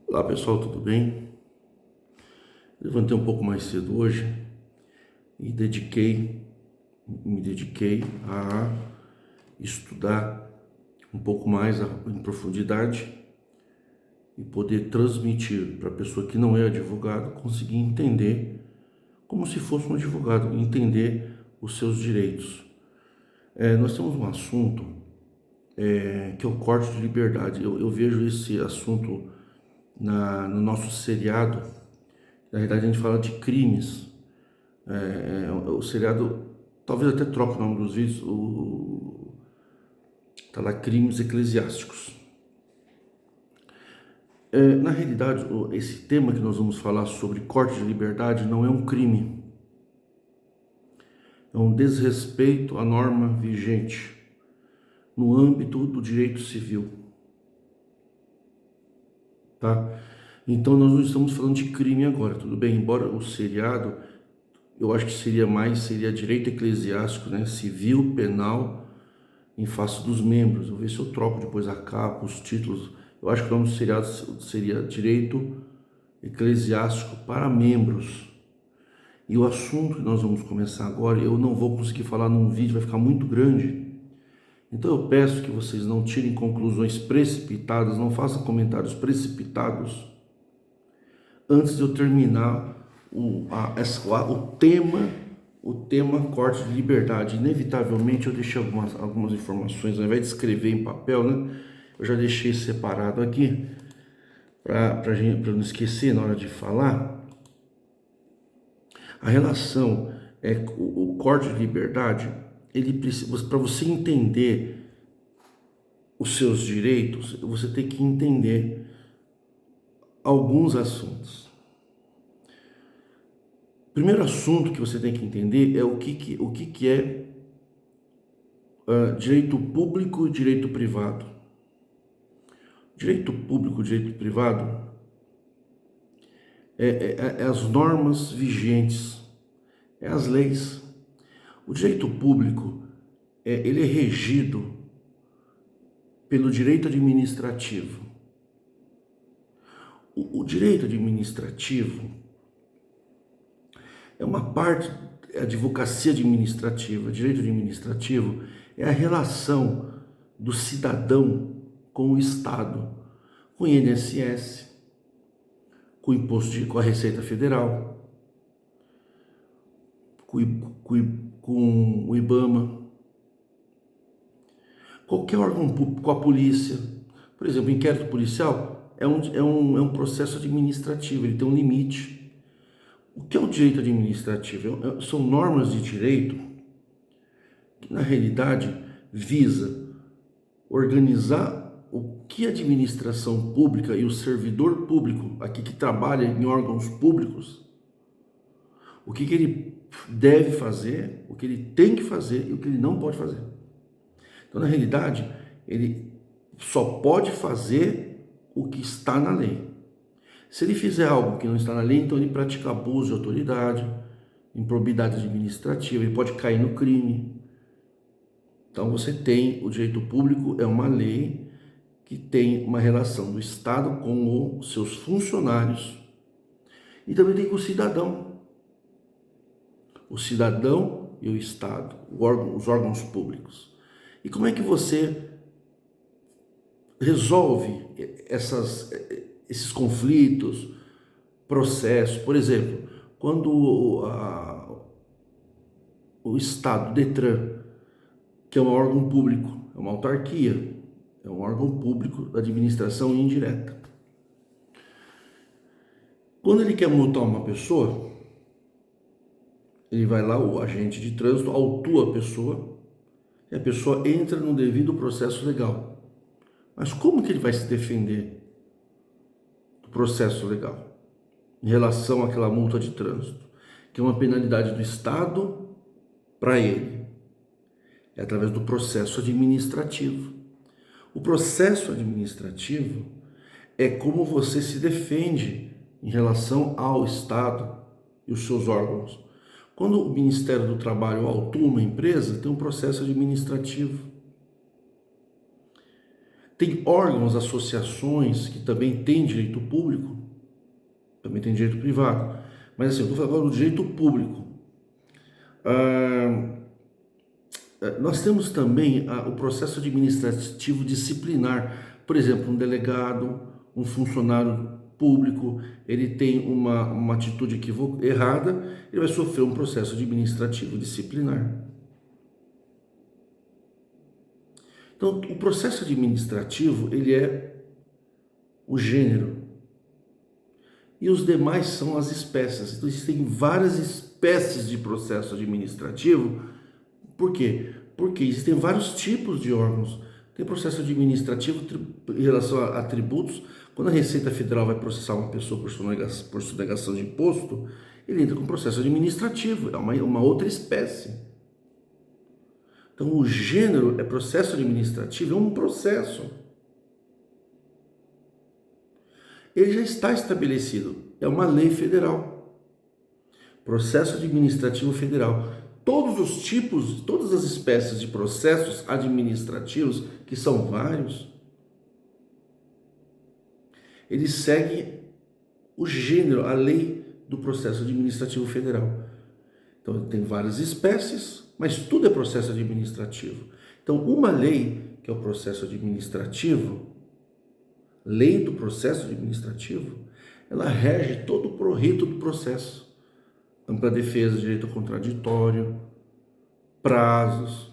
Olá pessoal, tudo bem? Levantei um pouco mais cedo hoje e me dediquei a estudar um pouco mais em profundidade e poder transmitir para a pessoa que não é advogado conseguir entender como se fosse um advogado, entender os seus direitos. Nós temos um assunto que é o corte de liberdade. Eu vejo esse assunto no nosso seriado. Na realidade, a gente fala de crimes. O seriado, talvez até troque o nome dos vídeos, tá lá, crimes eclesiásticos. Na realidade, esse tema que nós vamos falar sobre corte de liberdade não é um crime, é um desrespeito à norma vigente no âmbito do direito civil, tá? Então nós não estamos falando de crime agora, tudo bem? Embora o seriado, eu acho que seria direito eclesiástico, né? Civil, penal, em face dos membros. Eu vou ver se eu troco depois a capa, os títulos. Eu acho que o nome do seriado seria Direito Eclesiástico para Membros. E o assunto que nós vamos começar agora, eu não vou conseguir falar num vídeo, vai ficar muito grande. Então eu peço que vocês não tirem conclusões precipitadas, não façam comentários precipitados antes de eu terminar o tema corte de liberdade. Inevitavelmente eu deixei algumas informações, ao invés de escrever em papel, né? Eu já deixei separado aqui para não esquecer na hora de falar. A relação o corte de liberdade, ele precisa, para você entender os seus direitos, você tem que entender alguns assuntos. O primeiro assunto que você tem que entender é o que é direito público e direito privado. Direito público e direito privado é as normas vigentes, é as leis. O direito público ele é regido pelo direito administrativo. O direito administrativo é uma parte, é a advocacia administrativa. Direito administrativo é a relação do cidadão com o Estado, com o INSS, com a Receita Federal, com o IBAMA, qualquer órgão público, com a polícia. Por exemplo, o inquérito policial é um processo administrativo, ele tem um limite. O que é o direito administrativo? São normas de direito que, na realidade, visa organizar o que a administração pública e o servidor público, aqui que trabalha em órgãos públicos, o que ele deve fazer, o que ele tem que fazer e o que ele não pode fazer. Então, na realidade, ele só pode fazer o que está na lei. Se ele fizer algo que não está na lei, então ele pratica abuso de autoridade, improbidade administrativa, ele pode cair no crime. Então você tem o direito público, é uma lei que tem uma relação do Estado com os seus funcionários e também tem com o cidadão. O cidadão e o Estado, os órgãos públicos. E como é que você resolve esses conflitos, processos? Por exemplo, quando o Estado, o Detran, que é um órgão público, é uma autarquia, é um órgão público da administração indireta. Quando ele quer multar uma pessoa, ele vai lá, o agente de trânsito autua a pessoa e a pessoa entra no devido processo legal. Mas como que ele vai se defender do processo legal em relação àquela multa de trânsito, que é uma penalidade do Estado para ele? É através do processo administrativo. O processo administrativo é como você se defende em relação ao Estado e os seus órgãos. Quando o Ministério do Trabalho autua uma empresa, tem um processo administrativo. Tem órgãos, associações que também têm direito público, também tem direito privado. Mas assim, eu estou falando do direito público. Nós temos também o processo administrativo disciplinar. Por exemplo, um delegado, um funcionário público, ele tem uma atitude errada, ele vai sofrer um processo administrativo disciplinar. Então, o processo administrativo, ele é o gênero. E os demais são as espécies. Então, existem várias espécies de processo administrativo. Por quê? Porque existem vários tipos de órgãos. Tem processo administrativo em relação a tributos. Quando a Receita Federal vai processar uma pessoa por sonegação de imposto, ele entra com processo administrativo. É uma outra espécie. Então, o gênero é processo administrativo, é um processo. Ele já está estabelecido, é uma lei federal. Processo administrativo federal. Todos os tipos, todas as espécies de processos administrativos, que são vários, eles seguem o gênero, a lei do processo administrativo federal. Então, tem várias espécies, mas tudo é processo administrativo. Então, uma lei, que é o processo administrativo, lei do processo administrativo, ela rege todo o rito do processo. Ampla defesa, direito ao contraditório, prazos.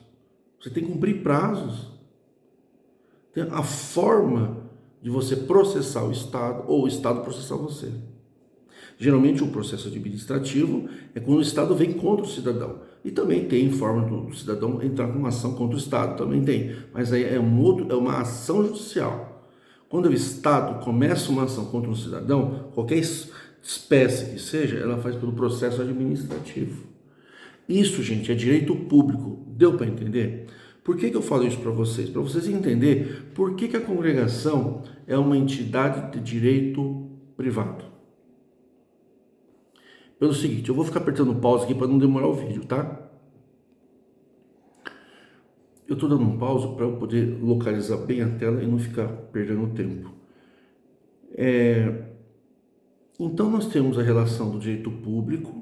Você tem que cumprir prazos. Tem a forma de você processar o Estado ou o Estado processar você. Geralmente o processo administrativo é quando o Estado vem contra o cidadão. E também tem forma do cidadão entrar com uma ação contra o Estado, também tem. Mas aí é uma ação judicial. Quando o Estado começa uma ação contra um cidadão, qualquer espécie que seja, ela faz pelo processo administrativo. Isso, gente, é direito público. Deu para entender? Por que eu falo isso para vocês? Para vocês entenderem por que a congregação é uma entidade de direito privado. Pelo seguinte, eu vou ficar apertando pause aqui para não demorar o vídeo, tá? Eu estou dando um pause para eu poder localizar bem a tela e não ficar perdendo tempo. Então nós temos a relação do direito público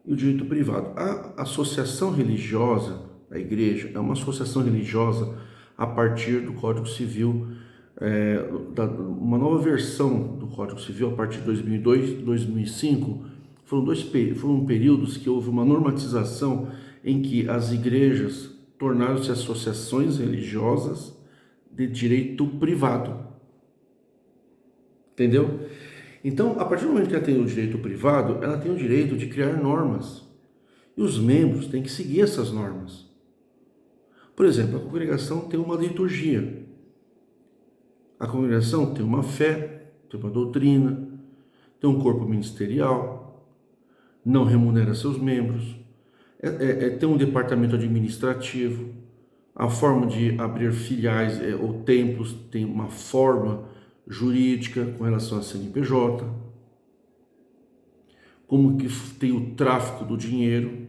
e o direito privado. A associação religiosa, a igreja, é uma associação religiosa a partir do Código Civil, uma nova versão do Código Civil a partir de 2002, 2005. Foram períodos que houve uma normatização em que as igrejas tornaram-se associações religiosas de direito privado. Entendeu? Então, a partir do momento que ela tem o direito privado, ela tem o direito de criar normas. E os membros têm que seguir essas normas. Por exemplo, a congregação tem uma liturgia. A congregação tem uma fé, tem uma doutrina, tem um corpo ministerial, não remunera seus membros, tem um departamento administrativo, a forma de abrir filiais ou templos tem uma forma jurídica com relação à CNPJ, como que tem o tráfico do dinheiro,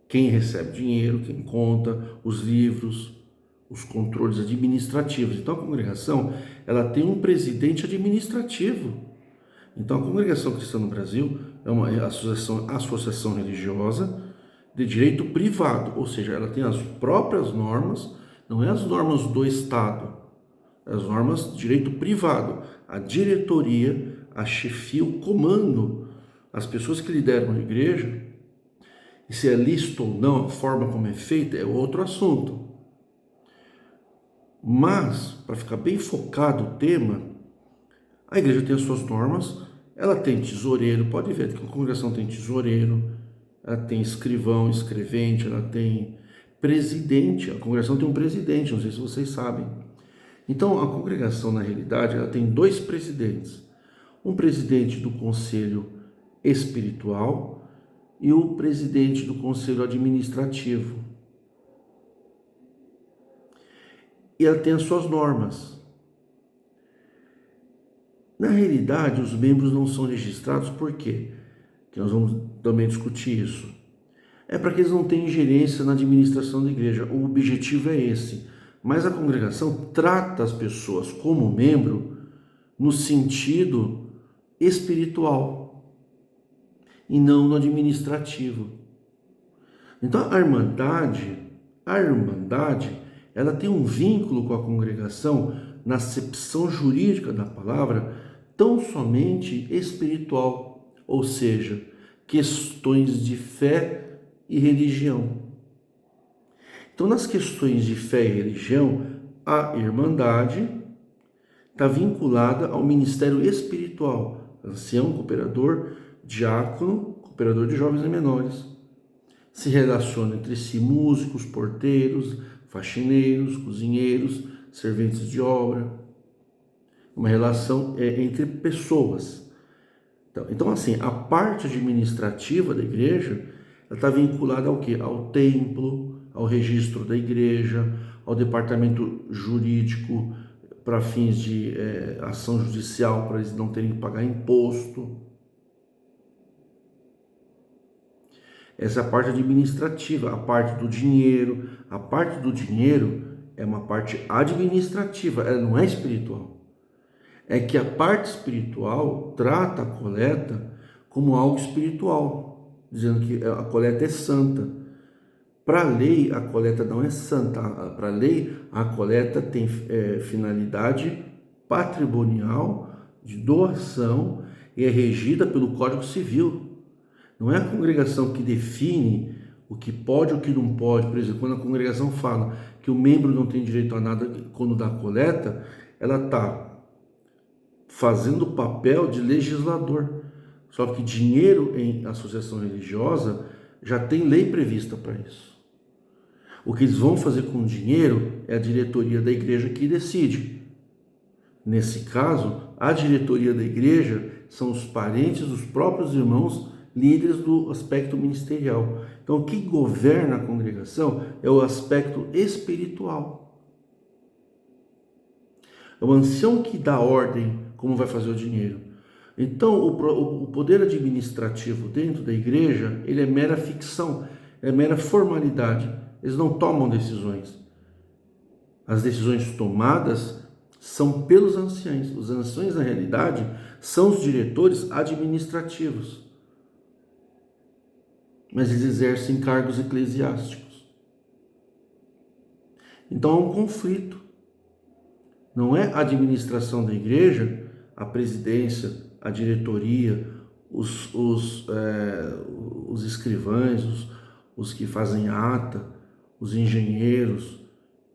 quem recebe dinheiro, quem conta, os livros, os controles administrativos. Então a congregação, ela tem um presidente administrativo. Então a Congregação Cristã no Brasil é uma associação religiosa de direito privado, ou seja, ela tem as próprias normas, não é as normas do Estado, é as normas de direito privado. A diretoria, a chefia, o comando, as pessoas que lideram a igreja, e se é lícito ou não, a forma como é feita é outro assunto. Mas, para ficar bem focado o tema, a igreja tem as suas normas, ela tem tesoureiro, pode ver que a congregação tem tesoureiro, ela tem escrivão, escrevente, ela tem presidente, a congregação tem um presidente, não sei se vocês sabem. Então, a congregação, na realidade, ela tem dois presidentes. Um presidente do conselho espiritual e o presidente do conselho administrativo. E ela tem as suas normas. Na realidade, os membros não são registrados, por quê? Que nós vamos também discutir isso. É para que eles não tenham ingerência na administração da igreja. O objetivo é esse, Mas a congregação trata as pessoas como membro no sentido espiritual e não no administrativo. Então a irmandade, ela tem um vínculo com a congregação na acepção jurídica da palavra, tão somente espiritual, ou seja, questões de fé e religião. Então, nas questões de fé e religião, a irmandade está vinculada ao ministério espiritual, ancião, cooperador, diácono, cooperador de jovens e menores. Se relaciona entre si músicos, porteiros, faxineiros, cozinheiros, serventes de obra. Uma relação entre pessoas. Então, assim, a parte administrativa da igreja está vinculada ao quê? Ao templo, ao registro da igreja, ao departamento jurídico para fins de ação judicial, para eles não terem que pagar imposto. Essa é a parte administrativa, a parte do dinheiro. A parte do dinheiro é uma parte administrativa, ela não é espiritual. É que a parte espiritual trata a coleta como algo espiritual, dizendo que a coleta é santa. Para a lei, a coleta não é santa. Para a lei, a coleta tem finalidade patrimonial, de doação, e é regida pelo Código Civil. Não é a congregação que define o que pode e o que não pode. Por exemplo, quando a congregação fala que o membro não tem direito a nada quando dá coleta, ela está fazendo o papel de legislador. Só que dinheiro em associação religiosa já tem lei prevista para isso. O que eles vão fazer com o dinheiro é a diretoria da igreja que decide. Nesse caso, a diretoria da igreja são os parentes dos próprios irmãos líderes do aspecto ministerial. Então, o que governa a congregação é o aspecto espiritual. É o ancião que dá ordem como vai fazer o dinheiro. Então, o poder administrativo dentro da igreja, ele é mera ficção, é mera formalidade. Eles não tomam decisões. As decisões tomadas são pelos anciãos. Os anciãos, na realidade, são os diretores administrativos. Mas eles exercem cargos eclesiásticos. Então há um conflito. Não é a administração da igreja, a presidência, a diretoria, os escrivães, os que fazem ata, os engenheiros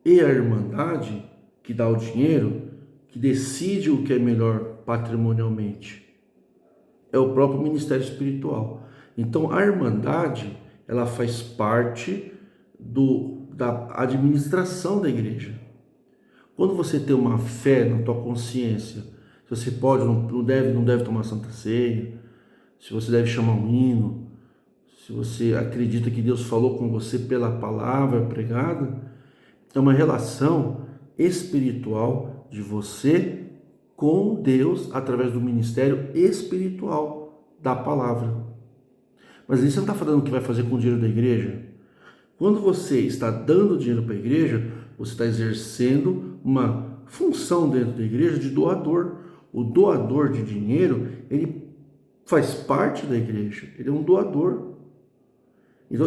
e a irmandade que dá o dinheiro, que decide o que é melhor patrimonialmente. É o próprio ministério espiritual. Então, a irmandade, ela faz parte da administração da igreja. Quando você tem uma fé na tua consciência, se você pode, não deve tomar Santa Ceia, se você deve chamar um hino, se você acredita que Deus falou com você pela palavra pregada, é uma relação espiritual de você com Deus através do ministério espiritual da palavra. Mas aí você não está falando o que vai fazer com o dinheiro da igreja? Quando você está dando dinheiro para a igreja, você está exercendo uma função dentro da igreja de doador. O doador de dinheiro, ele faz parte da igreja, ele é um doador. Então,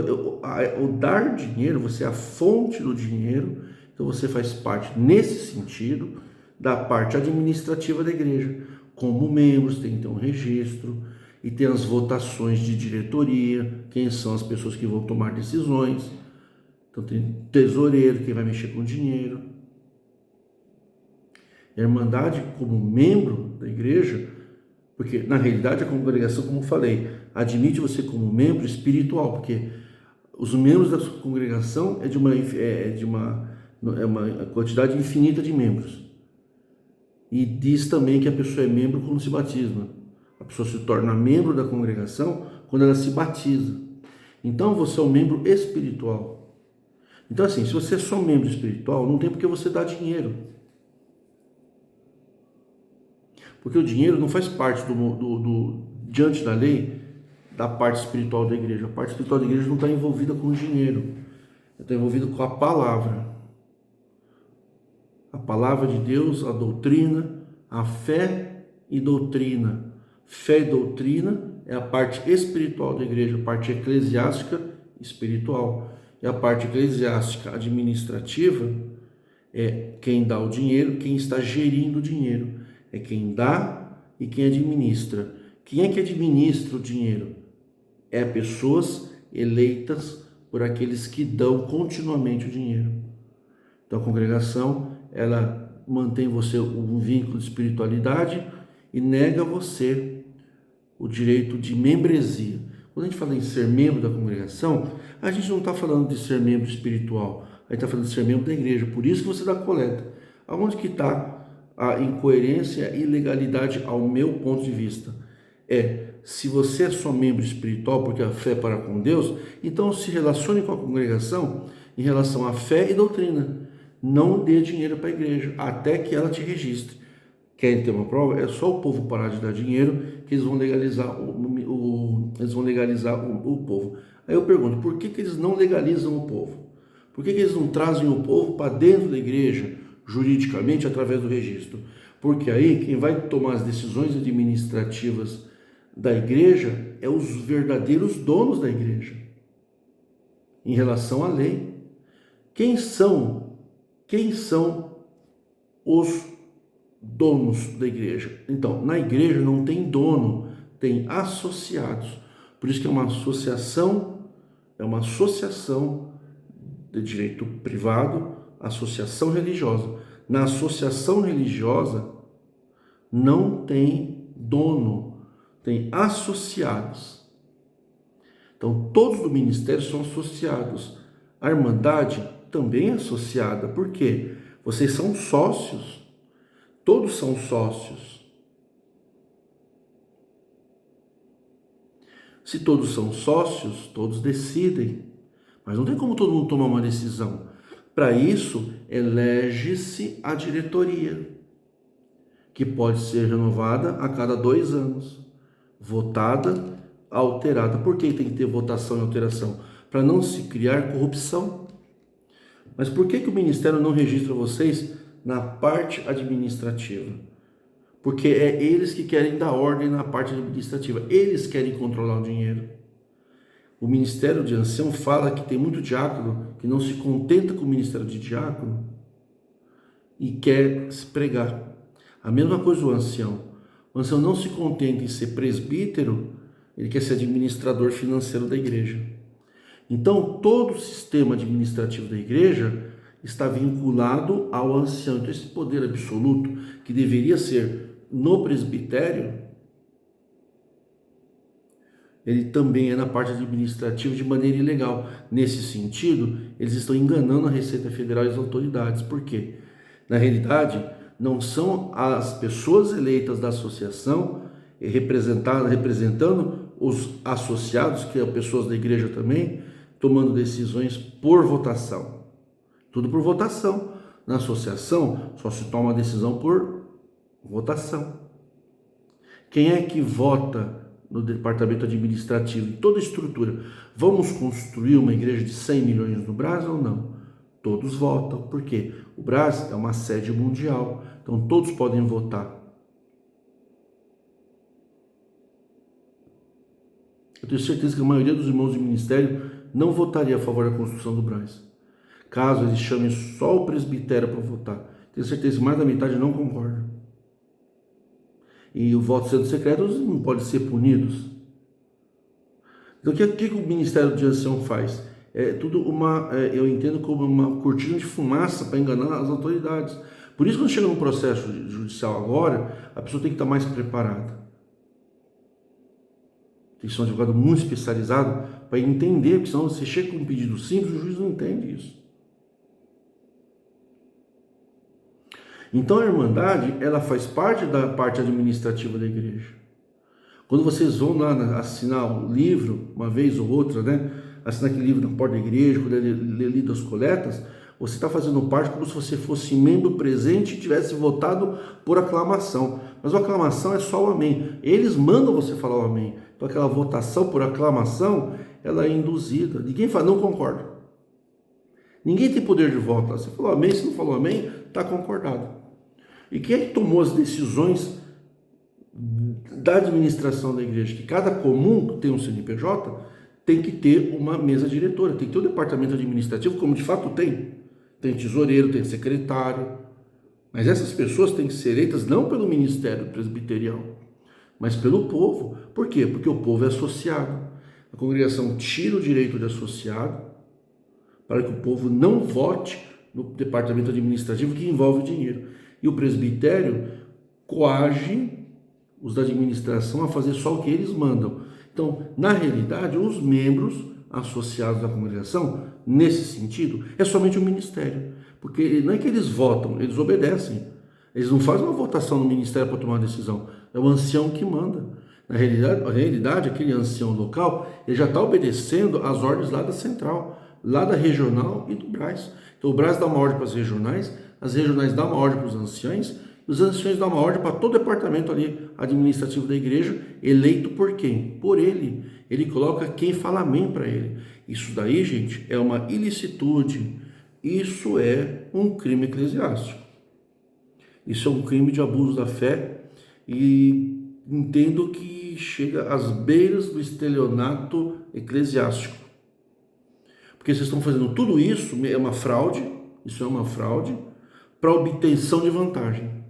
o dar dinheiro, você é a fonte do dinheiro, então você faz parte, nesse sentido, da parte administrativa da igreja. Como membros, tem que ter um registro, e tem as votações de diretoria, quem são as pessoas que vão tomar decisões. Então tem tesoureiro, quem vai mexer com dinheiro. A irmandade, como membro da igreja, porque na realidade a congregação, como eu falei, admite você como membro espiritual, porque os membros da congregação é uma quantidade infinita de membros. E diz também que a pessoa é membro quando se batiza. A pessoa se torna membro da congregação quando ela se batiza. Então você é um membro espiritual. Então assim, se você é só membro espiritual, não tem por que você dar dinheiro. Porque o dinheiro não faz parte diante da lei, da parte espiritual da igreja. A parte espiritual da igreja não está envolvida com o dinheiro. Está envolvida com a palavra. palavra de Deus, a doutrina, a fé e doutrina. Fé e doutrina é a parte espiritual da igreja, a parte eclesiástica espiritual. E a parte eclesiástica administrativa é quem dá o dinheiro, quem está gerindo o dinheiro. É quem dá e quem administra. Quem é que administra o dinheiro? É pessoas eleitas por aqueles que dão continuamente o dinheiro. Então a congregação, ela mantém você um vínculo de espiritualidade e nega a você o direito de membresia. Quando a gente fala em ser membro da congregação, a gente não está falando de ser membro espiritual, a gente está falando de ser membro da igreja. Por isso que você dá coleta. Aonde que está a incoerência e ilegalidade ao meu ponto de vista? Se você é só membro espiritual porque a fé é para com Deus, então se relacione com a congregação em relação à fé e doutrina. Não dê dinheiro para a igreja até que ela te registre. Querem ter uma prova? É só o povo parar de dar dinheiro que eles vão legalizar o povo. Aí eu pergunto, por que eles não legalizam o povo? Por que eles não trazem o povo para dentro da igreja, juridicamente, através do registro? Porque aí quem vai tomar as decisões administrativas da igreja é os verdadeiros donos da igreja, em relação à lei. Quem são os donos da igreja? Então, na igreja não tem dono, tem associados. Por isso que é uma associação de direito privado, associação religiosa. Na associação religiosa não tem dono, tem associados. Então, todos do ministério são associados. A Irmandade também é associada. Por quê? Vocês são sócios. Todos são sócios. Se todos são sócios, todos decidem. Mas não tem como todo mundo tomar uma decisão. Para isso, elege-se a diretoria, que pode ser renovada a cada 2 anos. Votada, alterada. Por que tem que ter votação e alteração? Para não se criar corrupção. Mas por que o ministério não registra vocês na parte administrativa? Porque é eles que querem dar ordem na parte administrativa. Eles querem controlar o dinheiro. O ministério de ancião fala que tem muito diácono que não se contenta com o ministério de diácono e quer se pregar. A mesma coisa o ancião. O ancião não se contenta em ser presbítero, ele quer ser administrador financeiro da igreja. Então, todo o sistema administrativo da igreja está vinculado ao ancião. Então, esse poder absoluto, que deveria ser no presbitério, ele também é na parte administrativa de maneira ilegal. Nesse sentido, eles estão enganando a Receita Federal e as autoridades. Por quê? Na realidade, não são as pessoas eleitas da associação, representando os associados, que são pessoas da igreja também, tomando decisões por votação. Tudo por votação. Na associação, só se toma decisão por votação. Quem é que vota no departamento administrativo, em toda a estrutura? Vamos construir uma igreja de 100 milhões no Brasil ou não? Todos votam. Por quê? O Brasil é uma sede mundial, então todos podem votar. Eu tenho certeza que a maioria dos irmãos de ministério não votaria a favor da construção do Brás. Caso eles chamem só o presbitério para votar, tenho certeza que mais da metade não concorda. E o voto sendo secreto, eles não podem ser punidos. Então, o que o Ministério de Ancião faz? É tudo eu entendo como uma cortina de fumaça para enganar as autoridades. Por isso, quando chega num processo judicial agora, a pessoa tem que estar mais preparada. Tem que ser um advogado muito especializado para entender, porque senão você chega com um pedido simples, o juiz não entende isso. Então a Irmandade, ela faz parte da parte administrativa da igreja. Quando vocês vão lá assinar o livro, uma vez ou outra, né? Assinar aquele livro na porta da igreja, quando ele lê lido as coletas, você está fazendo parte como se você fosse membro presente e tivesse votado por aclamação. Mas a aclamação é só o amém. Eles mandam você falar o amém. Então aquela votação por aclamação, ela é induzida. Ninguém fala, não concordo. Ninguém tem poder de voto. Você falou amém, se não falou amém, está concordado. E quem é que tomou as decisões da administração da igreja? Que cada comum que tem um CNPJ tem que ter uma mesa diretora, tem que ter um departamento administrativo, como de fato tem. Tem tesoureiro, tem secretário. Mas essas pessoas têm que ser eleitas não pelo ministério presbiterial, mas pelo povo. Por quê? Porque o povo é associado. A congregação tira o direito de associado para que o povo não vote no departamento administrativo que envolve dinheiro. E o presbitério coage os da administração a fazer só o que eles mandam. Então, na realidade, os membros associados da congregação, nesse sentido, é somente o ministério. Porque não é que eles votam, eles obedecem. Eles não fazem uma votação no ministério para tomar uma decisão. É o ancião que manda. Na realidade, aquele ancião local, ele já está obedecendo às ordens lá da central, lá da regional e do Brás. Então o Brás dá uma ordem para as regionais dão uma ordem para os anciões, e os anciões dão uma ordem para todo o departamento ali administrativo da igreja, eleito por quem? Por ele. Ele coloca quem fala amém para ele. Isso daí, gente, é uma ilicitude. Isso é um crime eclesiástico. Isso é um crime de abuso da fé e entendo que chega às beiras do estelionato eclesiástico. Porque vocês estão fazendo tudo isso, é uma fraude, isso é uma fraude, para obtenção de vantagem.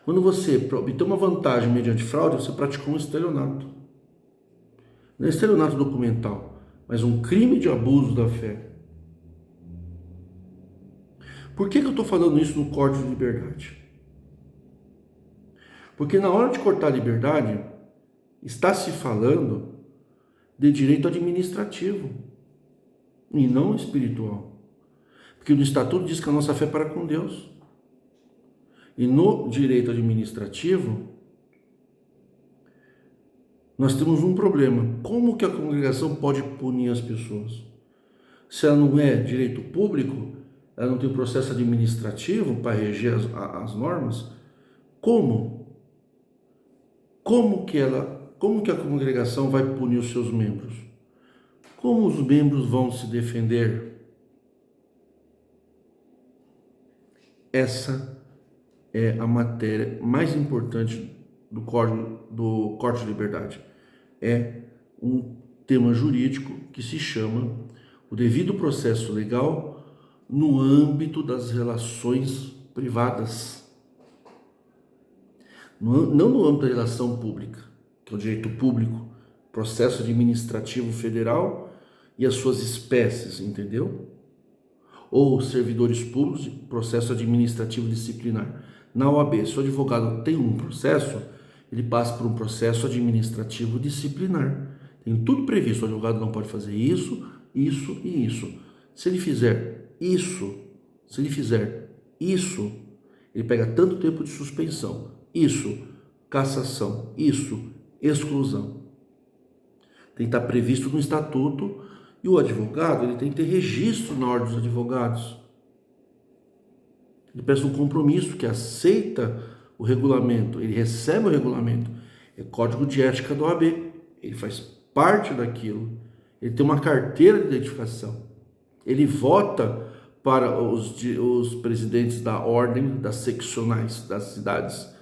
Quando você, para obter uma vantagem mediante fraude, você praticou um estelionato. Não é estelionato documental, mas um crime de abuso da fé. Por que eu estou falando isso no corte de liberdade? Porque na hora de cortar a liberdade, está se falando de direito administrativo e não espiritual. Porque no estatuto diz que a nossa fé é para com Deus. E no direito administrativo, nós temos um problema. Como que a congregação pode punir as pessoas? Se ela não é direito público, ela não tem processo administrativo para reger as normas, como? Como que a congregação vai punir os seus membros? Como os membros vão se defender? Essa é a matéria mais importante do corte de liberdade. É um tema jurídico que se chama o devido processo legal no âmbito das relações privadas. Não no âmbito da relação pública, que é o direito público, processo administrativo federal e as suas espécies, entendeu? Ou servidores públicos, processo administrativo disciplinar. Na OAB, se o advogado tem um processo, ele passa por um processo administrativo disciplinar. Tem tudo previsto, o advogado não pode fazer isso, isso e isso. Se ele fizer isso, ele pega tanto tempo de suspensão, isso, cassação, isso, exclusão. Tem que estar previsto no estatuto e o advogado ele tem que ter registro na ordem dos advogados. Ele presta um compromisso que aceita o regulamento, ele recebe o regulamento, é código de ética da OAB, ele faz parte daquilo, ele tem uma carteira de identificação, ele vota para os presidentes da ordem das seccionais das cidades.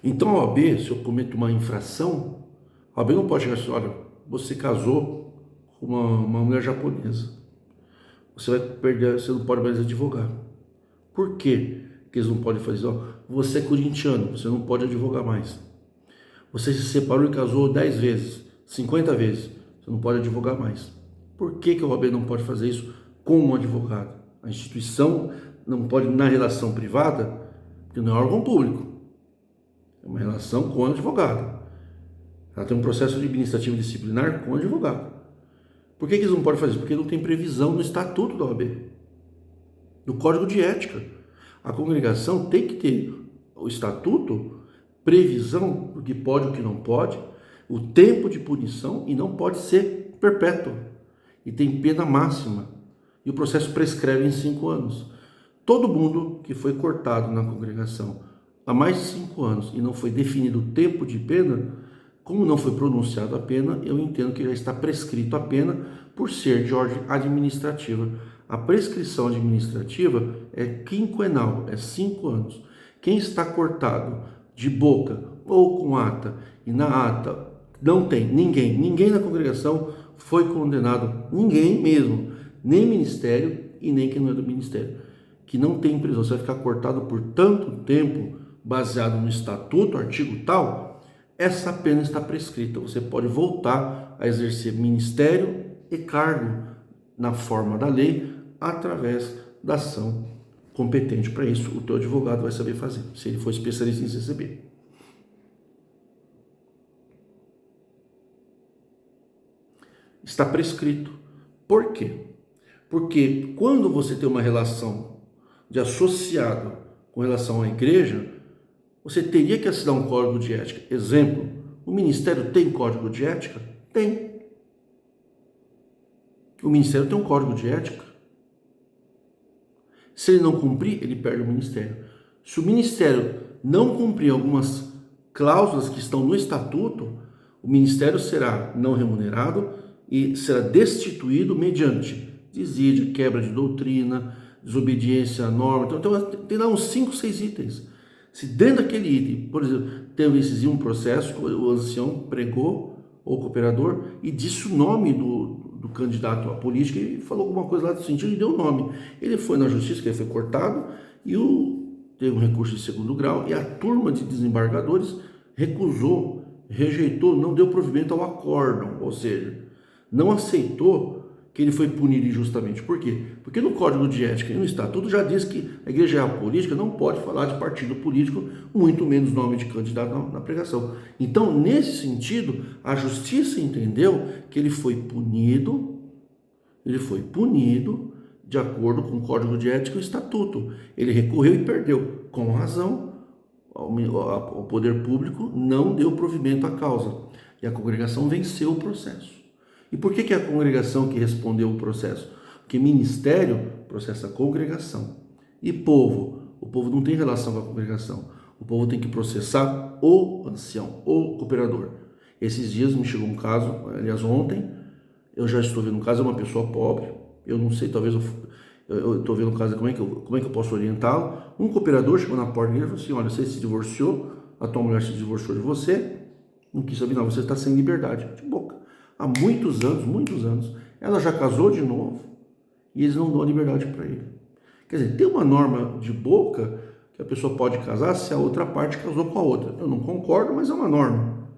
Então a OAB, se eu cometo uma infração, a OAB não pode chegar assim, olha, você casou com uma mulher japonesa, você vai perder, você não pode mais advogar. Por quê que eles não podem fazer isso? Você é corintiano, você não pode advogar mais. Você se separou e casou 10 vezes, 50 vezes, você não pode advogar mais. Por que a OAB não pode fazer isso com um advogado? A instituição não pode, na relação privada, porque não é órgão público. É uma relação com o advogado. Ela tem um processo administrativo disciplinar com o advogado. Por que eles não podem fazer isso? Porque não tem previsão no estatuto da OAB, no código de ética. A congregação tem que ter o estatuto, previsão do que pode e o que não pode, o tempo de punição e não pode ser perpétuo. E tem pena máxima. E o processo prescreve em 5 anos. Todo mundo que foi cortado na congregação há mais de 5 anos e não foi definido o tempo de pena, Como não foi pronunciada a pena, eu entendo que já está prescrito a pena por ser de ordem administrativa. A prescrição administrativa é quinquenal, é 5 anos. Quem está cortado de boca ou com ata, e na ata não tem ninguém na congregação foi condenado, ninguém mesmo, nem ministério e nem quem não é do ministério, que não tem prisão, você vai ficar cortado por tanto tempo, baseado no estatuto, artigo tal, essa pena está prescrita. Você pode voltar a exercer ministério e cargo na forma da lei, através da ação competente para isso. O teu advogado vai saber fazer, se ele for especialista em CCB. Está prescrito. Por quê? Porque quando você tem uma relação de associado com relação à igreja, você teria que assinar um código de ética. Exemplo, o ministério tem código de ética? Tem. O ministério tem um código de ética. Se ele não cumprir, ele perde o ministério. Se o ministério não cumprir algumas cláusulas que estão no estatuto, o ministério será não remunerado e será destituído mediante desídia, quebra de doutrina, desobediência à norma. Então tem lá uns 5, 6 itens. Se dentro daquele item, por exemplo, teve um processo, o ancião pregou, ou cooperador, e disse o nome do candidato à política e falou alguma coisa lá do sentido e deu o nome. Ele foi na justiça, que ele foi cortado, e teve um recurso de segundo grau, e a turma de desembargadores recusou, rejeitou, não deu provimento ao acórdão, ou seja, não aceitou que ele foi punido injustamente. Por quê? Porque no Código de Ética e no Estatuto já diz que a igreja política não pode falar de partido político, muito menos nome de candidato na pregação. Então, nesse sentido, a justiça entendeu que ele foi punido de acordo com o Código de Ética e o Estatuto. Ele recorreu e perdeu, com razão. O poder público não deu provimento à causa e a congregação venceu o processo. E por que é a congregação que respondeu o processo? Porque ministério processa a congregação. E povo? O povo não tem relação com a congregação. O povo tem que processar o ancião, o cooperador. Esses dias me chegou um caso, aliás ontem, eu já estou vendo um caso, é uma pessoa pobre, eu não sei, talvez eu estou vendo um caso, como é que eu posso orientá-lo? Um cooperador chegou na porta dele e falou assim, olha, você se divorciou, a tua mulher se divorciou de você, não quis saber, não, você está sem liberdade. De boca. Há muitos anos, ela já casou de novo e eles não dão a liberdade para ele. Quer dizer, tem uma norma de boca que a pessoa pode casar se a outra parte casou com a outra. Eu não concordo, mas é uma norma.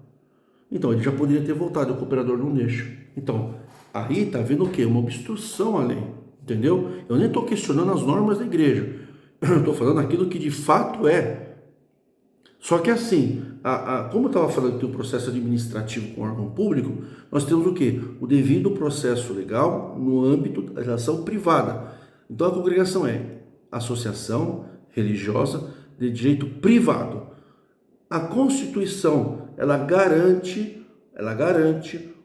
Então, ele já poderia ter voltado, o cooperador não deixa. Então, aí está vendo o quê? Uma obstrução à lei, entendeu? Eu nem estou questionando as normas da igreja. Eu estou falando aquilo que de fato é. Só que assim, como eu estava falando que tem um processo administrativo com órgão público, nós temos o quê? O devido processo legal no âmbito da relação privada. Então a congregação é associação religiosa de direito privado. A Constituição, ela garante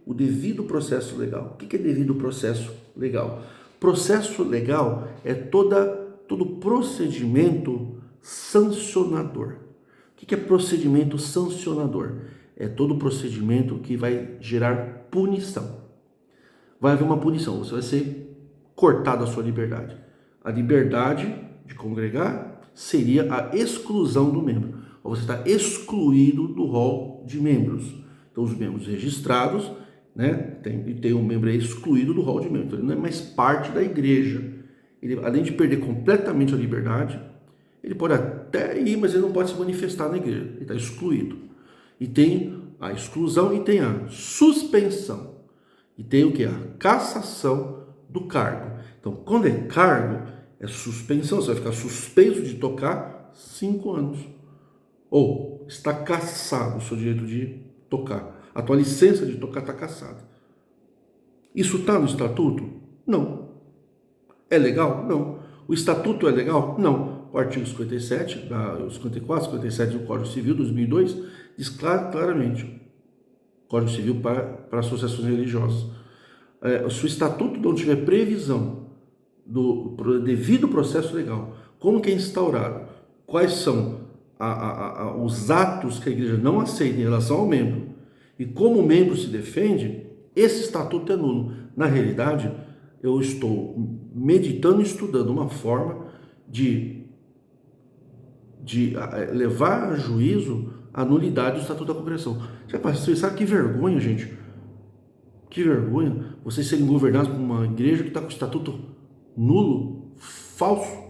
o devido processo legal. O que é devido processo legal? Processo legal é todo procedimento sancionador. O que é procedimento sancionador? É todo procedimento que vai gerar punição. Vai haver uma punição, você vai ser cortado a sua liberdade. A liberdade de congregar seria a exclusão do membro. Você está excluído do rol de membros. Então, os membros registrados, né, tem um membro excluído do rol de membros. Então, ele não é mais parte da igreja. Ele, além de perder completamente a liberdade, ele pode até ir, mas ele não pode se manifestar na igreja. Ele está excluído. E tem a exclusão e tem a suspensão. E tem o que? A cassação do cargo. Então, quando é cargo, é suspensão. Você vai ficar suspenso de tocar 5 anos. Ou está cassado o seu direito de tocar. A tua licença de tocar está cassada. Isso está no estatuto? Não. É legal? Não. O estatuto é legal? Não. O artigo 57, 54, 57 do Código Civil 2002 diz claramente, Código Civil para associações religiosas, se o estatuto não tiver previsão do devido processo legal, como que é instaurado, quais são os atos que a igreja não aceita em relação ao membro E como o membro se defende, esse estatuto é nulo. Na realidade, eu estou meditando e estudando uma forma de levar a juízo a nulidade do Estatuto da Congregação. Você sabe que vergonha, gente? Que vergonha vocês serem governados por uma igreja que está com o estatuto nulo, falso.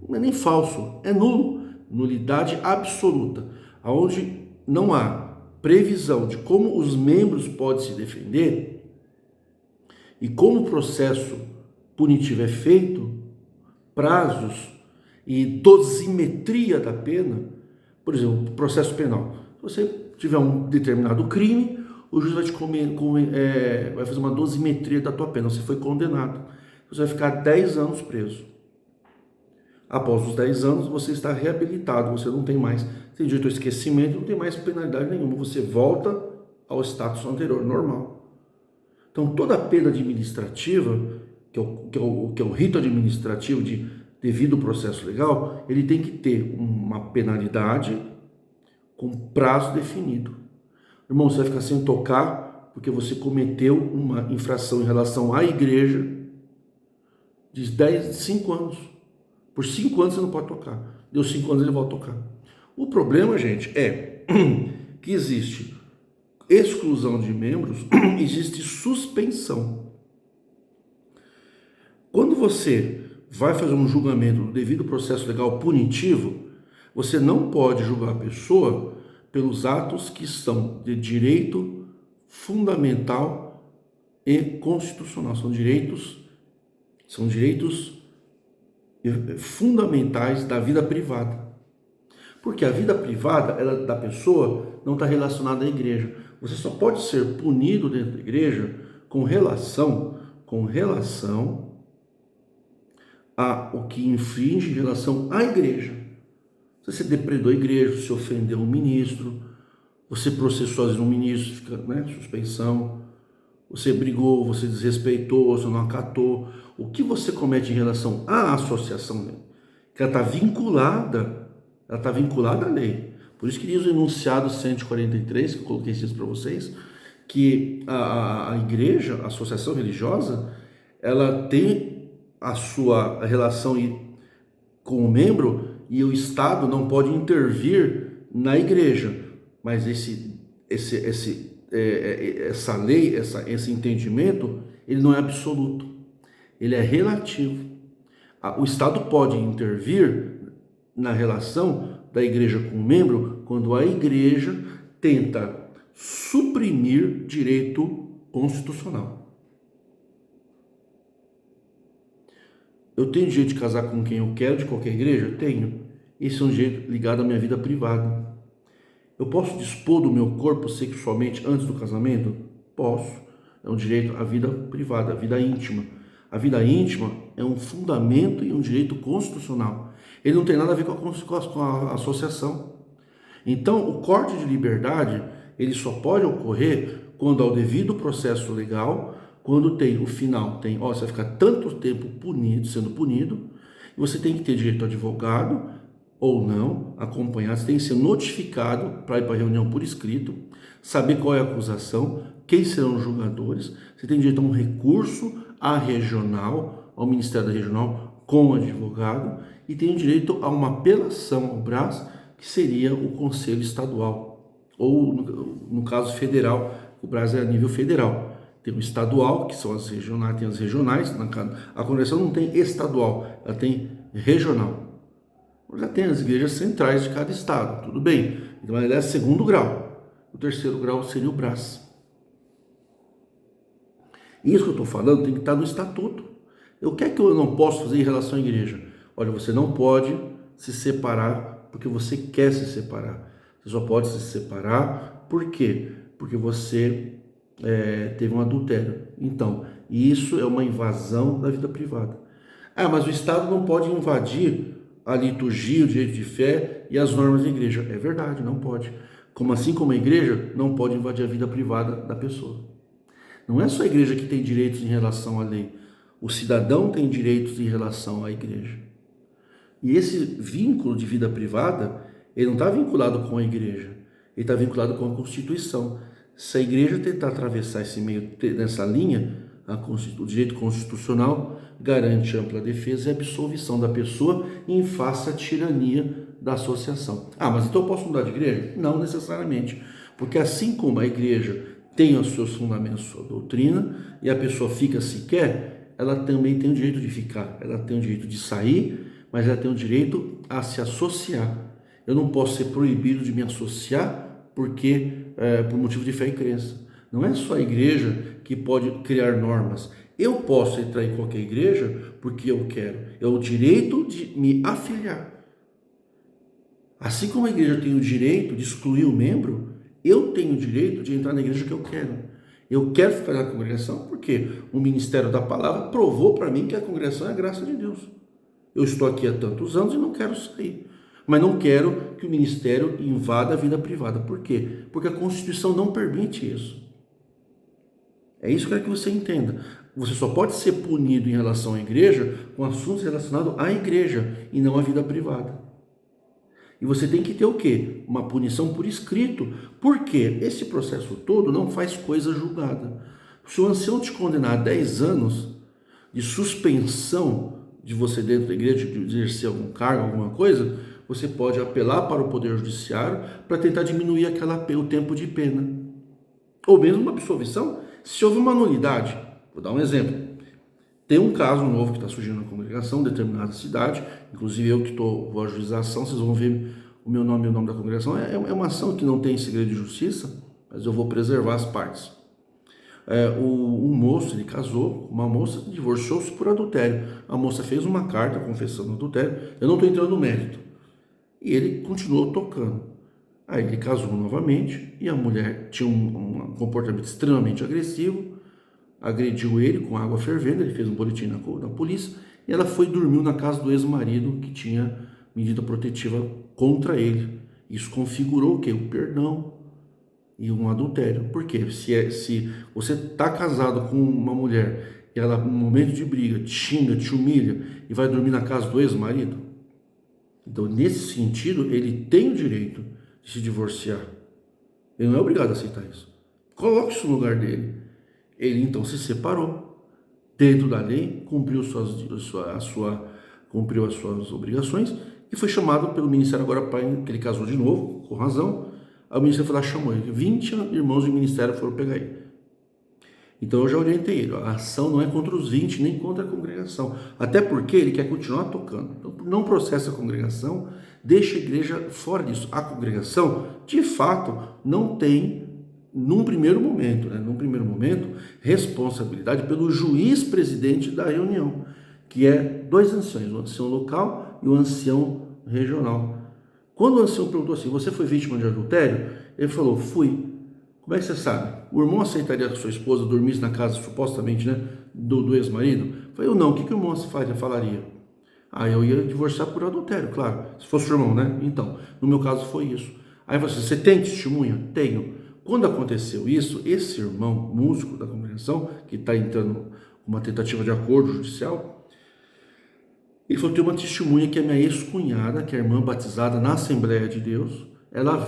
Não é nem falso, é nulo. Nulidade absoluta, onde não há previsão de como os membros podem se defender e como o processo punitivo é feito, prazos e dosimetria da pena. Por exemplo, processo penal. Se você tiver um determinado crime, o juiz vai fazer uma dosimetria da tua pena. Você foi condenado. Você vai ficar 10 anos preso. Após os 10 anos, você está reabilitado. Você não tem mais, tem direito ao esquecimento, não tem mais penalidade nenhuma. Você volta ao status anterior, normal. Então, toda a pena administrativa, que é o rito administrativo de devido ao processo legal, ele tem que ter uma penalidade com prazo definido. Irmão, você vai ficar sem tocar porque você cometeu uma infração em relação à igreja de 5 anos. Por 5 anos você não pode tocar. Deu 5 anos ele volta a tocar. O problema, gente, é que existe exclusão de membros, existe suspensão. Quando você vai fazer um julgamento do devido processo legal punitivo, você não pode julgar a pessoa pelos atos que são de direito fundamental e constitucional. São direitos fundamentais da vida privada. Porque a vida privada da pessoa não está relacionada à igreja. Você só pode ser punido dentro da igreja com relação a o que infringe em relação à igreja. Você depredou a igreja, você ofendeu um ministro, você processou um ministro, fica, suspensão, você brigou, você desrespeitou, você não acatou. O que você comete em relação à associação, que ela está vinculada à lei. Por isso que diz o enunciado 143, que eu coloquei isso para vocês, que a igreja, a associação religiosa, ela tem a sua relação com o membro e o Estado não pode intervir na igreja. Mas essa lei, esse entendimento, ele não é absoluto, ele é relativo. O Estado pode intervir na relação da igreja com o membro quando a igreja tenta suprimir direito constitucional. Eu tenho direito de casar com quem eu quero de qualquer igreja? Tenho. Esse é um direito ligado à minha vida privada. Eu posso dispor do meu corpo sexualmente antes do casamento? Posso. É um direito à vida privada, à vida íntima. A vida íntima é um fundamento e um direito constitucional. Ele não tem nada a ver com a associação. Então, o corte de liberdade, ele só pode ocorrer quando há o devido processo legal, quando tem o final, você vai ficar tanto tempo sendo punido, e você tem que ter direito a advogado, ou não, acompanhado, você tem que ser notificado para ir para a reunião por escrito, saber qual é a acusação, quem serão os julgadores, você tem direito a um recurso à regional, ao Ministério da Regional, com advogado, e tem direito a uma apelação ao BRAS, que seria o Conselho Estadual, ou no caso federal, o BRAS é a nível federal. Tem o estadual, que são as regionais, tem as regionais, a congregação não tem estadual, ela tem regional. Já tem as igrejas centrais de cada estado, tudo bem. Então ela é segundo grau. O terceiro grau seria o BRAS. Isso que eu estou falando tem que estar no estatuto. O que é que eu não posso fazer em relação à igreja? Olha, você não pode se separar porque você quer se separar. Você só pode se separar, por quê? Porque você teve um adultério. Então, isso é uma invasão da vida privada. Mas o Estado não pode invadir a liturgia, o direito de fé e as normas da igreja. É verdade, não pode. Assim como a igreja não pode invadir a vida privada da pessoa. Não é só a igreja que tem direitos em relação à lei. O cidadão tem direitos em relação à igreja. E esse vínculo de vida privada, ele não está vinculado com a igreja. Ele está vinculado com a Constituição. Se a igreja tentar atravessar esse meio, nessa linha, o direito constitucional garante ampla defesa e absolvição da pessoa em face à tirania da associação. Ah, mas então eu posso mudar de igreja? Não necessariamente, porque assim como a igreja tem os seus fundamentos, sua doutrina, e a pessoa fica se quer, ela também tem o direito de ficar, ela tem o direito de sair, mas ela tem o direito a se associar. Eu não posso ser proibido de me associar por motivo de fé e crença. Não é só a igreja que pode criar normas. Eu posso entrar em qualquer igreja porque eu quero. É o direito de me afiliar. Assim como a igreja tem o direito de excluir o membro, eu tenho o direito de entrar na igreja que eu quero. Eu quero ficar na congregação porque o ministério da palavra provou para mim que a congregação é a graça de Deus. Eu estou aqui há tantos anos e não quero sair. Mas não quero que o ministério invada a vida privada. Por quê? Porque a Constituição não permite isso. É isso que eu quero que você entenda. Você só pode ser punido em relação à igreja com assuntos relacionados à igreja e não à vida privada. E você tem que ter o quê? Uma punição por escrito. Por quê? Esse processo todo não faz coisa julgada. Se o ancião te condenar a 10 anos de suspensão de você dentro da igreja, de exercer algum cargo, alguma coisa, você pode apelar para o Poder Judiciário para tentar diminuir o tempo de pena. Ou mesmo uma absolvição, se houve uma nulidade. Vou dar um exemplo. Tem um caso novo que está surgindo na congregação, em determinada cidade, inclusive eu que vou ajuizar a ação, vocês vão ver o meu nome e o nome da congregação. É uma ação que não tem segredo de justiça, mas eu vou preservar as partes. Um moço, ele casou com uma moça, divorciou-se por adultério. A moça fez uma carta confessando o adultério. Eu não estou entrando no mérito. E ele continuou tocando. Aí ele casou novamente e a mulher tinha um comportamento extremamente agressivo, agrediu ele com água fervendo, ele fez um boletim na polícia e ela dormiu na casa do ex-marido que tinha medida protetiva contra ele. Isso configurou o quê? O perdão e um adultério. Por quê? Se você está casado com uma mulher e ela, no momento de briga, te xinga, te humilha e vai dormir na casa do ex-marido, então nesse sentido ele tem o direito de se divorciar. Ele não é obrigado a aceitar isso. Coloque isso no lugar dele. Ele então se separou dentro da lei, cumpriu as suas obrigações e foi chamado pelo ministério agora que ele casou de novo, com razão. Aí o ministério foi lá, chamou ele. 20 irmãos do ministério foram pegar ele. Então eu já orientei ele. A ação não é contra os 20, nem contra a congregação. Até porque ele quer continuar tocando. Então não processa a congregação, deixa a igreja fora disso. A congregação, de fato, não tem, num primeiro momento, responsabilidade pelo juiz presidente da reunião, que é 2 anciões, o ancião local e o ancião regional. Quando o ancião perguntou assim, você foi vítima de adultério? Ele falou, fui. Como é que você sabe? O irmão aceitaria que a sua esposa dormisse na casa, supostamente, do ex-marido? Eu falei, eu não. O que o irmão falaria? Eu ia divorciar por adultério, claro. Se fosse o irmão, Então, no meu caso foi isso. Aí você tem testemunha? Tenho. Quando aconteceu isso, esse irmão, músico da congregação, que está entrando com uma tentativa de acordo judicial, ele falou, tem uma testemunha que é minha ex-cunhada, que é a irmã batizada na Assembleia de Deus. Ela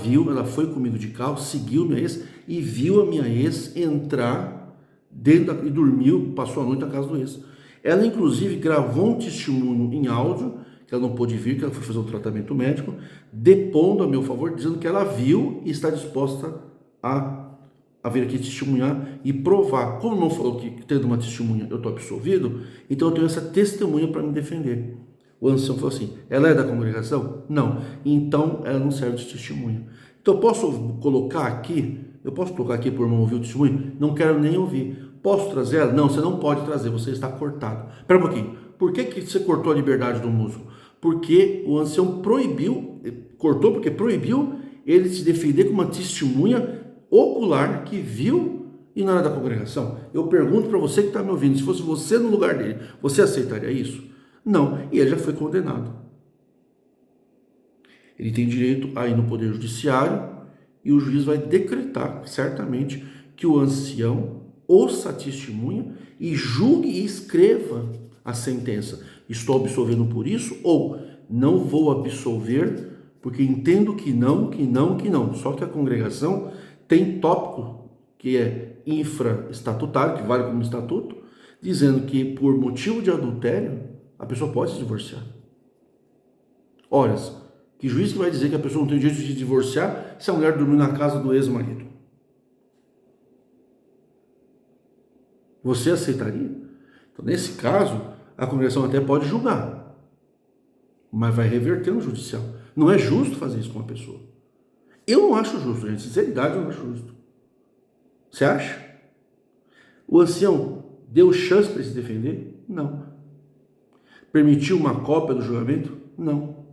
foi comigo de carro, seguiu minha ex e viu a minha ex entrar e dormiu, passou a noite na casa do ex. Ela, inclusive, gravou um testemunho em áudio, que ela não pôde vir, que ela foi fazer um tratamento médico, depondo a meu favor, dizendo que ela viu e está disposta a vir aqui testemunhar e provar. Como não falou que tendo uma testemunha eu estou absolvido, então eu tenho essa testemunha para me defender. O ancião falou assim, ela é da congregação? Não. Então ela não serve de testemunha. Então eu posso colocar aqui para o irmão ouvir o testemunho? Não quero nem ouvir. Posso trazer ela? Não, você não pode trazer, você está cortado. Espera um pouquinho. Por que você cortou a liberdade do músico? Porque o ancião cortou porque proibiu ele se defender com uma testemunha ocular que viu e não era da congregação. Eu pergunto para você que está me ouvindo, se fosse você no lugar dele, você aceitaria isso? Não, e ele já foi condenado. Ele tem direito a ir no Poder Judiciário e o juiz vai decretar, certamente, que o ancião ouça a testemunha e julgue e escreva a sentença. Estou absolvendo por isso ou não vou absolver porque entendo que não. Só que a congregação tem tópico que é infraestatutário, que vale como estatuto, dizendo que por motivo de adultério, a pessoa pode se divorciar. Ora, que juiz que vai dizer que a pessoa não tem direito de se divorciar se a mulher dormiu na casa do ex-marido? Você aceitaria? Então, nesse caso, a congregação até pode julgar, mas vai reverter no judicial. Não é justo fazer isso com uma pessoa. Eu não acho justo, gente. Sinceridade, eu não acho justo. Você acha? O ancião deu chance para ele se defender? Não. Permitiu uma cópia do julgamento? Não.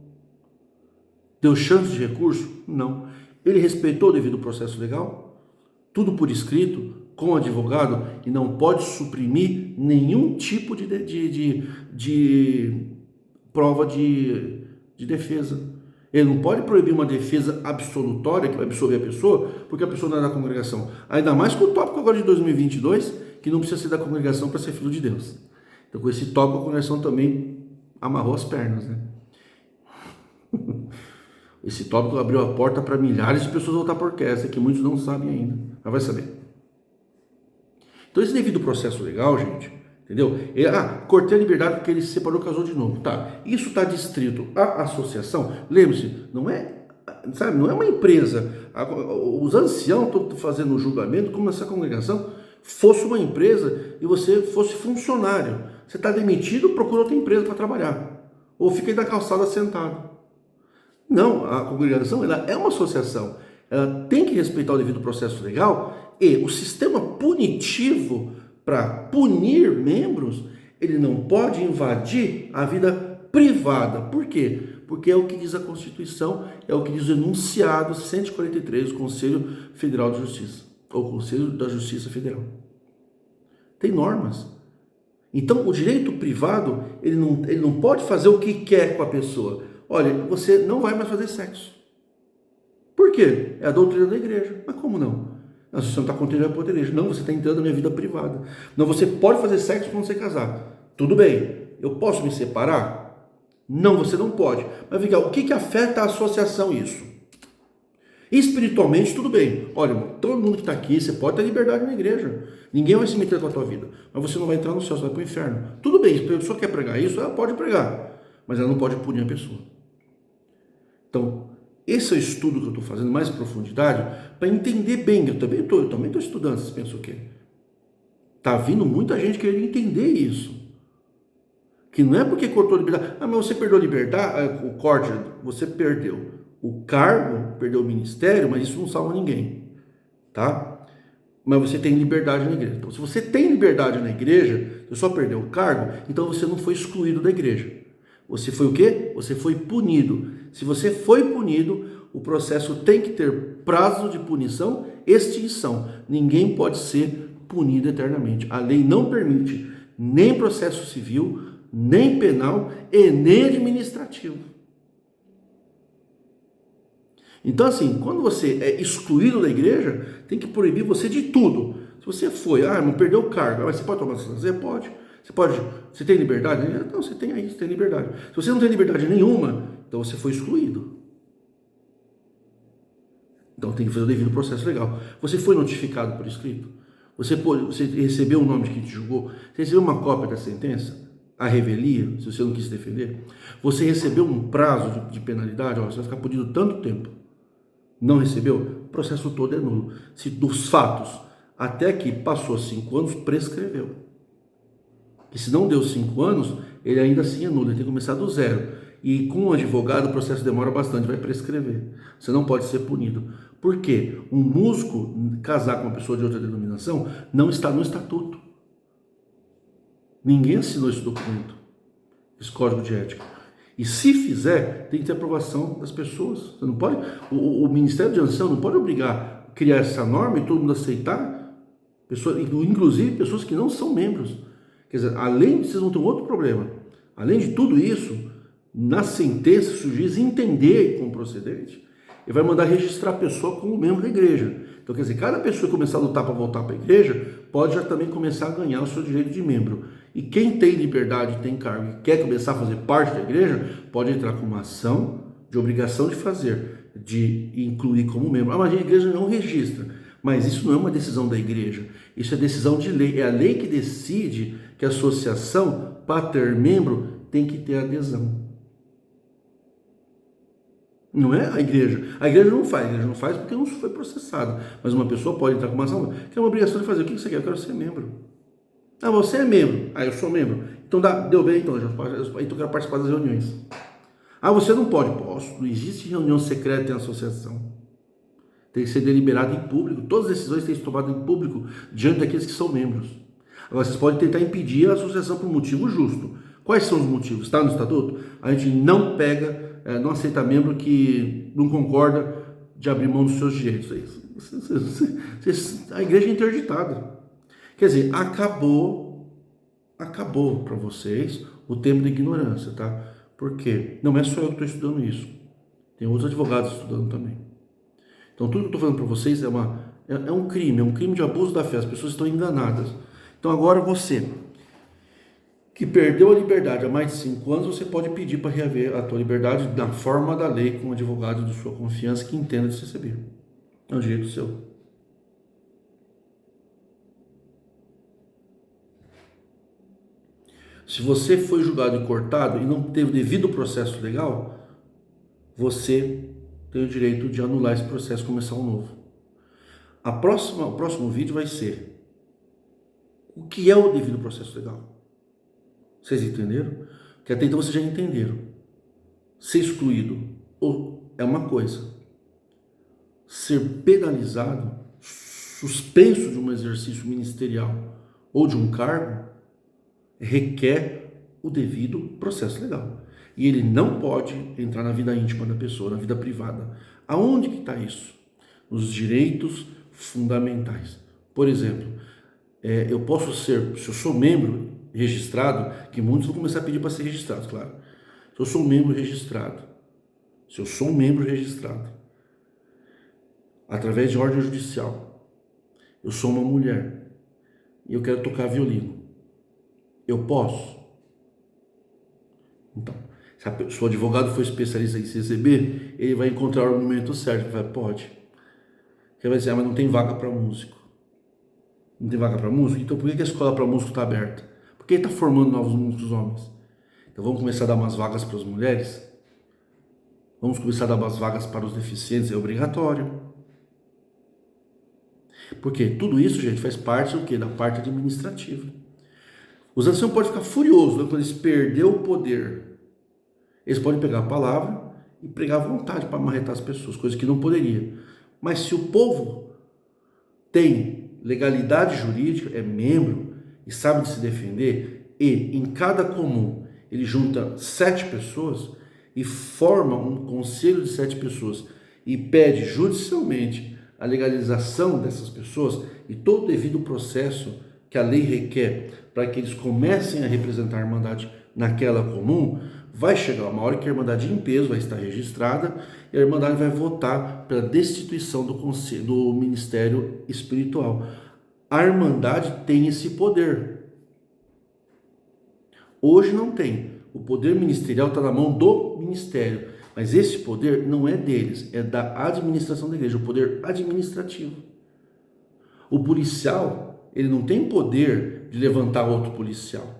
Deu chance de recurso? Não. Ele respeitou o devido processo legal? Tudo por escrito, com advogado, e não pode suprimir nenhum tipo de prova de defesa. Ele não pode proibir uma defesa absolutória que vai absolver a pessoa, porque a pessoa não é da congregação. Ainda mais com o tópico agora de 2022, que não precisa ser da congregação para ser filho de Deus. Então, com esse tópico, a congregação também amarrou as pernas, né? Esse tópico abriu a porta para milhares de pessoas voltar por orquestra, que muitos não sabem ainda, mas vai saber. Então, esse devido processo legal, gente, entendeu? Cortei a liberdade porque ele se separou e casou de novo. Tá, isso está distrito à associação. Lembre-se, não é, sabe, não é uma empresa. Os anciãos estão fazendo o julgamento como se essa congregação fosse uma empresa e você fosse funcionário. Você está demitido, procura outra empresa para trabalhar. Ou fica aí na calçada sentado. Não, a congregação ela é uma associação. Ela tem que respeitar o devido processo legal e o sistema punitivo para punir membros, ele não pode invadir a vida privada. Por quê? Porque é o que diz a Constituição, é o que diz o enunciado 143 do Conselho Federal de Justiça, ou Conselho da Justiça Federal. Tem normas. Então, o direito privado, ele não pode fazer o que quer com a pessoa. Olha, você não vai mais fazer sexo. Por quê? É a doutrina da igreja. Mas como não? Não, você não está controlando a própria igreja. Não, você está entrando na minha vida privada. Não, você pode fazer sexo quando você casar. Tudo bem. Eu posso me separar? Não, você não pode. Mas vem cá, o que afeta a associação isso? Espiritualmente, tudo bem. Olha, todo mundo que está aqui, você pode ter liberdade na igreja. Ninguém vai se meter com a tua vida. Mas você não vai entrar no céu, você vai para o inferno. Tudo bem, se a pessoa quer pregar isso, ela pode pregar. Mas ela não pode punir a pessoa. Então, esse é o estudo que eu estou fazendo mais em profundidade para entender bem. Eu também estou estudando, vocês pensam o quê? Está vindo muita gente querendo entender isso. Que não é porque cortou a liberdade. Mas você perdeu a liberdade, o corte, você perdeu o cargo, perdeu o ministério, mas isso não salva ninguém. Tá? Mas você tem liberdade na igreja. Então, se você tem liberdade na igreja, você só perdeu o cargo, então você não foi excluído da igreja. Você foi o quê? Você foi punido. Se você foi punido, o processo tem que ter prazo de punição, extinção. Ninguém pode ser punido eternamente. A lei não permite nem processo civil, nem penal e nem administrativo. Então, assim, quando você é excluído da igreja, tem que proibir você de tudo. Se você foi, não perdeu o cargo, mas você pode tomar decisão? Você pode. Você tem liberdade? Não, você tem liberdade. Se você não tem liberdade nenhuma, então você foi excluído. Então tem que fazer o devido processo legal. Você foi notificado por escrito? Você recebeu o nome de quem te julgou? Você recebeu uma cópia da sentença? A revelia, se você não quis defender? Você recebeu um prazo de penalidade? Você vai ficar punido tanto tempo. Não recebeu? O processo todo é nulo. Se dos fatos, até que passou 5 anos, prescreveu. E se não deu 5 anos, ele ainda assim é nulo, ele tem que começar do zero. E com um advogado o processo demora bastante, vai prescrever. Você não pode ser punido. Por quê? Um músico casar com uma pessoa de outra denominação não está no estatuto. Ninguém assinou esse documento, esse código de ética. E se fizer, tem que ter aprovação das pessoas. Você não pode, o Ministério de Ancião não pode obrigar a criar essa norma e todo mundo aceitar, inclusive pessoas que não são membros. Quer dizer, além de vocês vão ter um outro problema. Além de tudo isso, na sentença, se o juiz entender como procedente, ele vai mandar registrar a pessoa como membro da igreja. Então, quer dizer, cada pessoa que começar a lutar para voltar para a igreja, pode já também começar a ganhar o seu direito de membro. E quem tem liberdade, tem cargo e quer começar a fazer parte da igreja, pode entrar com uma ação de obrigação de fazer, de incluir como membro. Mas a igreja não registra. Mas isso não é uma decisão da igreja, isso é decisão de lei. É a lei que decide que a associação, para ter membro, tem que ter adesão. Não é a igreja. A igreja não faz porque não foi processada. Mas uma pessoa pode entrar com uma ação, que é uma obrigação de fazer. O que você quer? Eu quero ser membro. Ah, você é membro. Ah, eu sou membro. Então deu bem, então eu quero participar das reuniões. Ah, você não pode. Posso. Não existe reunião secreta em associação. Tem que ser deliberado em público. Todas as decisões têm que ser tomadas em público diante daqueles que são membros. Agora, vocês podem tentar impedir a associação por um motivo justo. Quais são os motivos? Está no estatuto? A gente não pega, não aceita membro que não concorda de abrir mão dos seus direitos. A igreja é interditada. Quer dizer, acabou para vocês o tempo da ignorância, tá? Por quê? Não é só eu que estou estudando isso. Tem outros advogados estudando também. Então, tudo que eu estou falando para vocês é um crime de abuso da fé. As pessoas estão enganadas. Então, agora você, que perdeu a liberdade há mais de 5 anos, você pode pedir para reaver a tua liberdade na forma da lei, com um advogado de sua confiança que entenda de receber. É um direito seu. Se você foi julgado e cortado e não teve devido processo legal, você tem o direito de anular esse processo e começar um novo. O próximo vídeo vai ser o que é o devido processo legal. Vocês entenderam? Que até então vocês já entenderam. Ser excluído é uma coisa. Ser penalizado, suspenso de um exercício ministerial ou de um cargo, requer o devido processo legal. E ele não pode entrar na vida íntima da pessoa, na vida privada. Aonde que está isso? Nos direitos fundamentais. Por exemplo, eu posso ser, se eu sou membro registrado, que muitos vão começar a pedir para ser registrados, claro. Se eu sou um membro registrado, através de ordem judicial, eu sou uma mulher e eu quero tocar violino, eu posso? Então, se o advogado for especialista em CCB, ele vai encontrar o argumento certo. Ele vai, pode. Ele vai dizer, mas não tem vaga para músico. Não tem vaga para músico? Então por que a escola para músico está aberta? Por que ele está formando novos músicos homens? Então vamos começar a dar umas vagas para as mulheres? Vamos começar a dar umas vagas para os deficientes? É obrigatório. Porque tudo isso, gente, faz parte do quê? Da parte administrativa. Os anciãos podem ficar furiosos, né? Quando eles perderam o poder. Eles podem pegar a palavra e pregar à vontade para marretar as pessoas, coisa que não poderia. Mas se o povo tem legalidade jurídica, é membro e sabe de se defender, e em cada comum ele junta 7 pessoas e forma um conselho de 7 pessoas e pede judicialmente a legalização dessas pessoas e todo o devido processo que a lei requer para que eles comecem a representar a Irmandade naquela comum, vai chegar uma hora que a Irmandade em peso vai estar registrada e a Irmandade vai votar pela destituição do conselho, do ministério espiritual. A Irmandade tem esse poder. Hoje não tem. O poder ministerial está na mão do ministério, mas esse poder não é deles, é da administração da igreja, o poder administrativo. O policial, ele não tem poder de levantar outro policial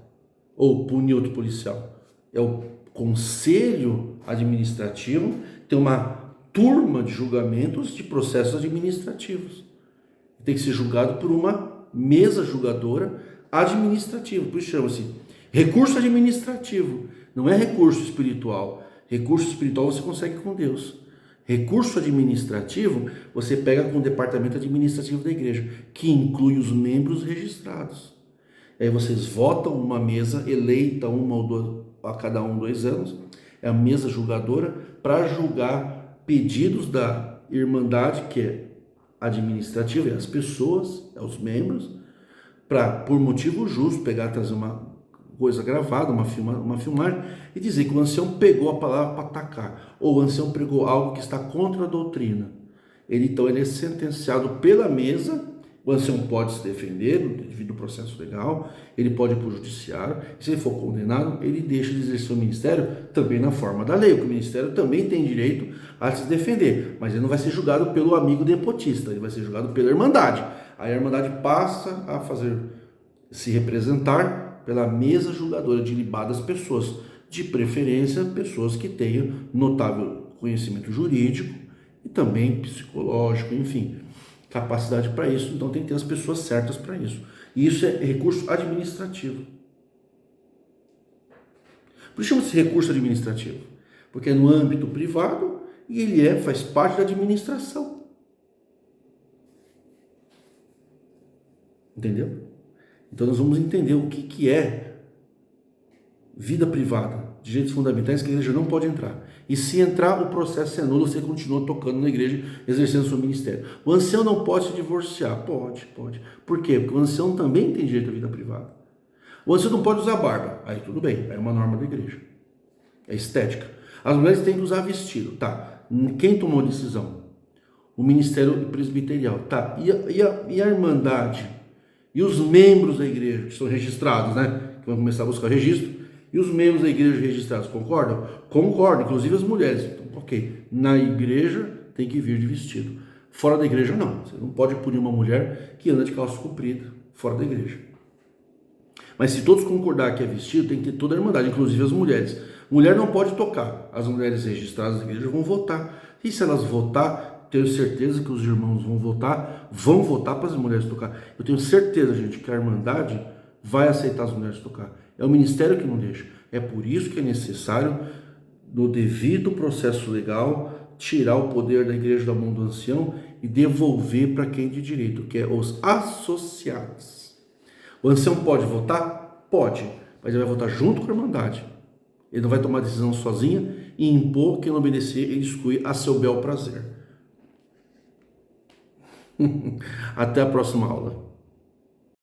ou punir outro policial. É o conselho administrativo, tem uma turma de julgamentos de processos administrativos. Tem que ser julgado por uma mesa julgadora administrativa, por isso chama-se recurso administrativo, não é recurso espiritual. Recurso espiritual você consegue com Deus. Recurso administrativo você pega com o departamento administrativo da igreja, que inclui os membros registrados. Aí vocês votam uma mesa eleita uma ou duas, a cada 2 anos, é a mesa julgadora para julgar pedidos da Irmandade, que é administrativa, é as pessoas, é os membros, para, por motivo justo, trazer uma coisa gravada, uma filmagem, e dizer que o ancião pegou a palavra para atacar, ou o ancião pregou algo que está contra a doutrina. Então ele é sentenciado pela mesa O ancião pode se defender devido ao processo legal, ele pode ir para o judiciário, e se ele for condenado, ele deixa de exercer o ministério também na forma da lei, porque o ministério também tem direito a se defender, mas ele não vai ser julgado pelo amigo depotista, ele vai ser julgado pela Irmandade. Aí a Irmandade passa a se representar pela mesa julgadora de libadas pessoas, de preferência pessoas que tenham notável conhecimento jurídico e também psicológico, enfim, capacidade para isso. Então tem que ter as pessoas certas para isso. E isso é recurso administrativo. Por isso chama-se recurso administrativo, porque é no âmbito privado e ele faz parte da administração. Entendeu? Então nós vamos entender o que é vida privada, direitos fundamentais que a igreja não pode entrar. E se entrar, o processo é nulo, você continua tocando na igreja, exercendo seu ministério. O ancião não pode se divorciar? Pode. Por quê? Porque o ancião também tem direito à vida privada. O ancião não pode usar barba. Aí tudo bem, é uma norma da igreja. É estética. As mulheres têm que usar vestido, tá? Quem tomou a decisão? O ministério presbiterial, tá? E a irmandade? E os membros da igreja, que são registrados, né? Que vão começar a buscar registro. E os membros da igreja registrados concordam? Concordam, inclusive as mulheres. Então, ok, na igreja tem que vir de vestido. Fora da igreja, não. Você não pode punir uma mulher que anda de calça comprida fora da igreja. Mas se todos concordar que é vestido, tem que ter toda a irmandade, inclusive as mulheres. Mulher não pode tocar. As mulheres registradas da igreja vão votar. E se elas votar, tenho certeza que os irmãos vão votar para as mulheres tocar. Eu tenho certeza, gente, que a irmandade vai aceitar as mulheres tocar. É o ministério que não deixa. É por isso que é necessário, no devido processo legal, tirar o poder da igreja da mão do ancião e devolver para quem de direito, que é os associados. O ancião pode votar? Pode, mas ele vai votar junto com a irmandade. Ele não vai tomar decisão sozinha e impor quem não obedecer e exclui a seu bel prazer. Até a próxima aula.